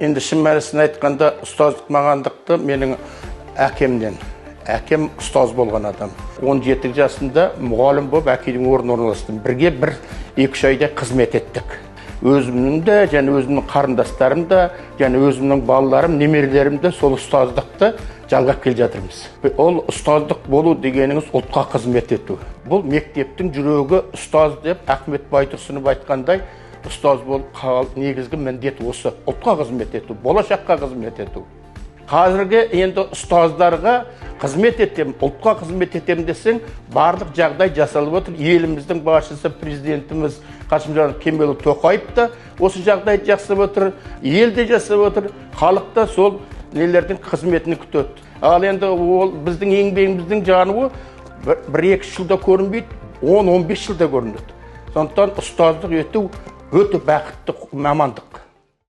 Енді шын мәнісін айтқанда, ұстаздық мағандықты менің әкемден. Әкем ұстаз болған адам. 17 жасында мұғалім болып әкемнің орнына орналастым. Бірге 1-2 айда қызмет еттік. Өзімнің де, және өзімнің қарындастарым да, және өзімнің балаларым, немерелерім де сол ұстаздықты жалғап келе жатырмыз. Ол ұстаздық болу дегеніңіз ұлтқа қызмет ету. Бұл мектептің жүрегі ұстаз деп Ахмет Байтұрсынов айтқандай, ұстаз болып негізгі міндет осы. Ұлтқа қызмет ету, болашаққа қызмет ету. Қазіргі енді ұстаздарға қызмет етем, ұлтқа қызмет етем десең, барлық жағдай жасалып отыр. Еліміздің басшысы, президентіміз Қасым-Жомарт Кемелұлы Тоқаев та осы жағдайды жасап отыр, ел де жасап отыр, халық та сол нелердің қызметini күтеді. Ал енді ол біздің еңбегіміздің жануы 1-2 жылда көрінбейді, 10-15 жылда көрінеді. Сондықтан ұстаздық ету өте бақытты мамандық.